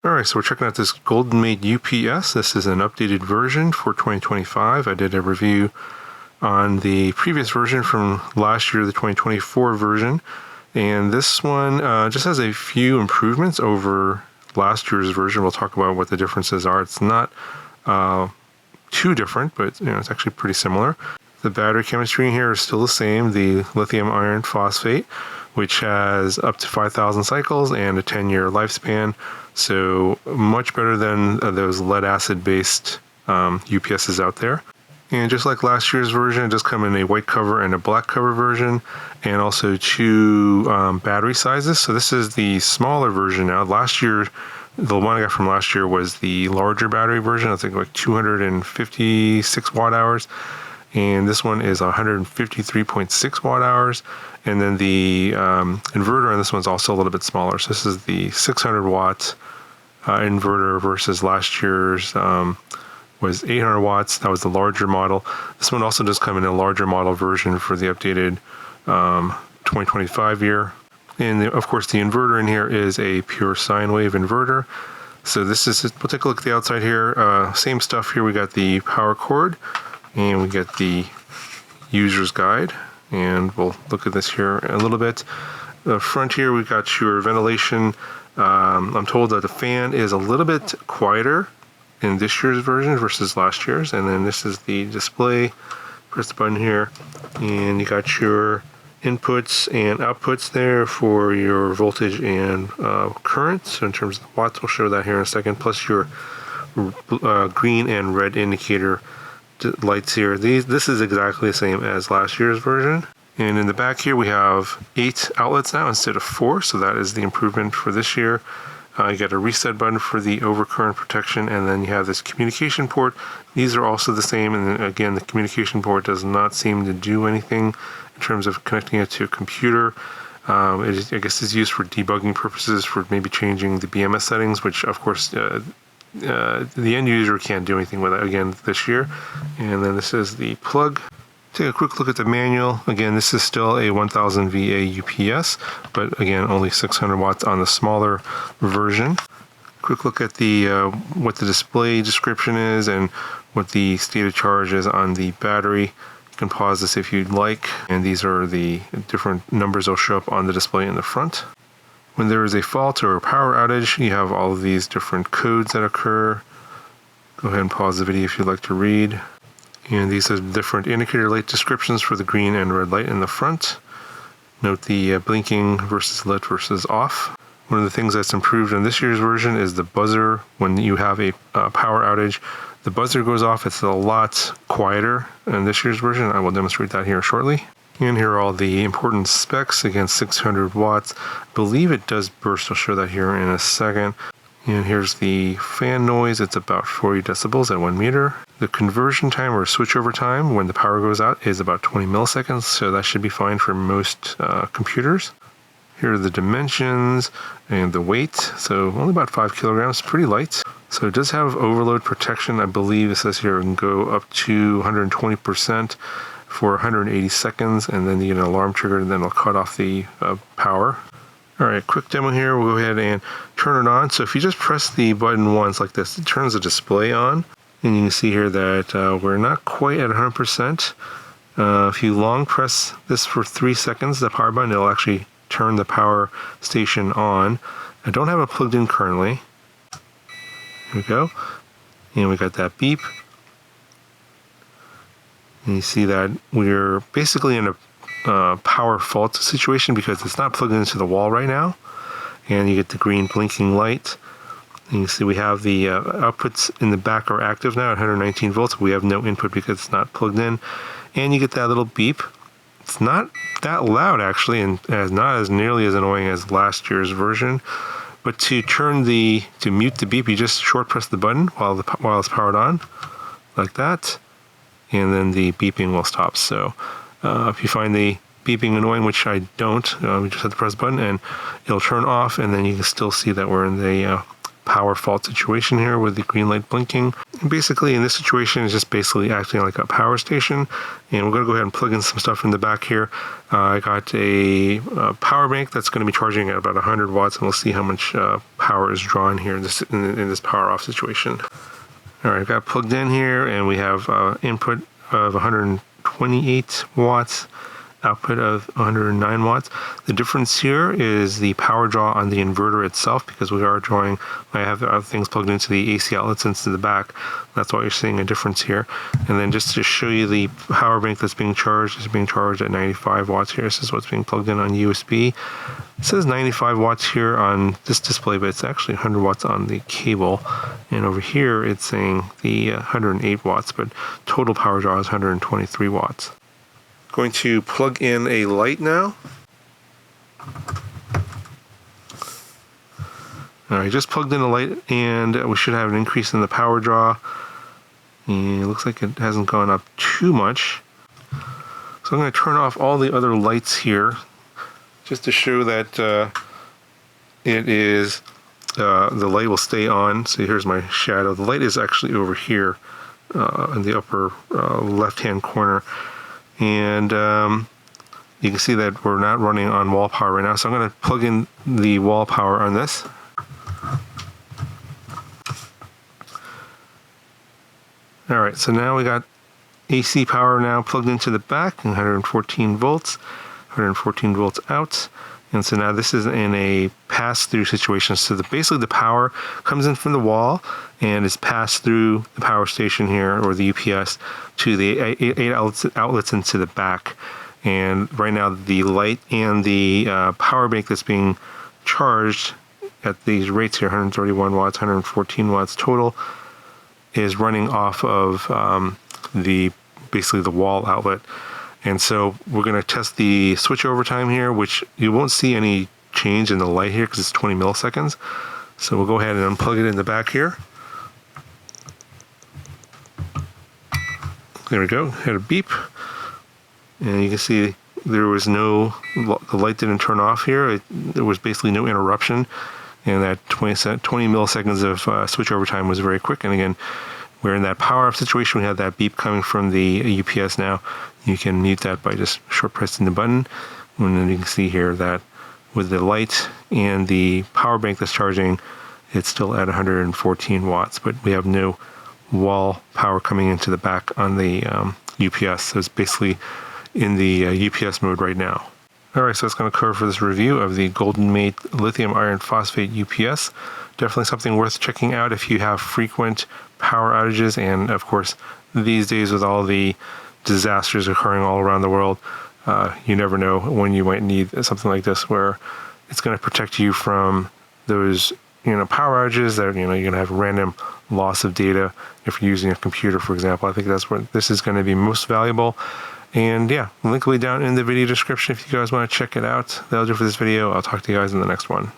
All right, so we're checking out this Goldenmate UPS. This is an updated version for 2025. I did a review on the previous version from last year, the 2024 version. And this one just has a few improvements over last year's version. We'll talk about what the differences are. It's not too different, but it's actually pretty similar. The battery chemistry in here is still the same, the lithium iron phosphate, which has up to 5,000 cycles and a 10-year lifespan. So much better than those lead acid based UPSs out there. And just like last year's version, it does come in a white cover and a black cover version, and also two battery sizes. So this is the smaller version now. Last year, the one I got from last year was the larger battery version. I think like 256 watt hours. And this one is 153.6 watt hours. And then the inverter on this one's also a little bit smaller. So this is the 600 watt inverter versus last year's was 800 watts. That was the larger model. This one also does come in a larger model version for the updated 2025 year. And of course, the inverter in here is a pure sine wave inverter. So this is, we'll take a look at the outside here. Same stuff here. We got the power cord and we get the user's guide. And we'll look at this here a little bit. The front here, we got your ventilation. I'm told that the fan is a little bit quieter in this year's version versus last year's. And then this is the display. Press the button here and you got your inputs and outputs there for your voltage and current. So in terms of watts, we'll show that here in a second, plus your green and red indicator lights here. This is exactly the same as last year's version. And in the back here, we have 8 outlets now instead of 4. So that is the improvement for this year. You got a reset button for the overcurrent protection, and then you have this communication port. These are also the same, and then again, the communication port does not seem to do anything in terms of connecting it to a computer. I guess is used for debugging purposes, for maybe changing the BMS settings, which of course the end user can't do anything with it again this year. And then this is the plug. Take a quick look at the manual. Again, this is still a 1000 VA UPS, but again, only 600 watts on the smaller version. Quick look at the what the display description is and what the state of charge is on the battery. You can pause this if you'd like, and these are the different numbers that will show up on the display in the front. When there is a fault or a power outage, you have all of these different codes that occur. Go ahead and pause the video if you'd like to read. And these are different indicator light descriptions for the green and red light in the front. Note the blinking versus lit versus off. One of the things that's improved in this year's version is the buzzer. When you have a power outage, the buzzer goes off. It's a lot quieter in this year's version. I will demonstrate that here shortly. And here are all the important specs. Again, 600 watts. I believe it does burst. I'll show that here in a second. And here's the fan noise. It's about 40 decibels at 1 meter. The conversion time or switchover time when the power goes out is about 20 milliseconds, so that should be fine for most computers. Here are the dimensions and the weight. So only about 5 kilograms, pretty light. So it does have overload protection. I believe it says here it can go up to 120% for 180 seconds, and then you get an alarm trigger, and then it'll cut off the power. All right, quick demo here. We'll go ahead and turn it on. So if you just press the button once like this, it turns the display on. And you can see here that we're not quite at 100%. If you long press this for 3 seconds, the power button, it'll actually turn the power station on. I don't have it plugged in currently. Here we go. And we got that beep. And you see that we're basically in a power fault situation because it's not plugged into the wall right now. And you get the green blinking light. And you can see we have the outputs in the back are active now at 119 volts. We have no input because it's not plugged in. And you get that little beep. It's not that loud actually, and not as nearly as annoying as last year's version. But to mute the beep, you just short press the button while it's powered on, like that. And then the beeping will stop. So if you find the beeping annoying, which I don't, we just have to press the button and it'll turn off, and then you can still see that we're in the power fault situation here with the green light blinking. And basically in this situation, it's just basically acting like a power station. And we're going to go ahead and plug in some stuff in the back here. I got a power bank that's going to be charging at about 100 watts, and we'll see how much power is drawn here in this power off situation. All right, I've got plugged in here, and we have input of 128 watts, output of 109 watts. The difference here is the power draw on the inverter itself, because we are drawing, I have other things plugged into the AC outlets into the back. That's why you're seeing a difference here. And then just to show you the power bank that's being charged, is being charged at 95 watts here. This is what's being plugged in on USB. It says 95 watts here on this display, but it's actually 100 watts on the cable. And over here, it's saying the 108 watts, but total power draw is 123 watts. Going to plug in a light now. All right, just plugged in a light, and we should have an increase in the power draw. And it looks like it hasn't gone up too much. So I'm going to turn off all the other lights here, just to show that it is, the light will stay on. So here's my shadow. The light is actually over here in the upper left-hand corner. And you can see that we're not running on wall power right now. So I'm going to plug in the wall power on this. All right, so now we got AC power now plugged into the back, 114 volts, 114 volts out. And so now this is in a pass-through situation. So basically the power comes in from the wall and is passed through the power station here, or the UPS, to the 8 outlets into the back. And right now the light and the power bank that's being charged at these rates here, 131 watts, 114 watts total, is running off of basically the wall outlet. And so we're going to test the switchover time here, which you won't see any change in the light here because it's 20 milliseconds. So we'll go ahead and unplug it in the back here. There we go, had a beep. And you can see there was the light didn't turn off here. There was basically no interruption. And that 20 milliseconds of switchover time was very quick. And again, we're in that power off situation. We have that beep coming from the UPS now. You can mute that by just short pressing the button. And then you can see here that with the light and the power bank that's charging, it's still at 114 watts, but we have no wall power coming into the back on the UPS. So it's basically in the UPS mode right now. All right, so that's going to cover for this review of the Goldenmate lithium iron phosphate UPS. Definitely something worth checking out if you have frequent power outages, and of course, these days with all the disasters occurring all around the world, you never know when you might need something like this, where it's going to protect you from those power outages that you're going to have random loss of data if you're using a computer, for example. I think that's where this is going to be most valuable. And yeah, link will be down in the video description if you guys want to check it out. That'll do it for this video. I'll talk to you guys in the next one.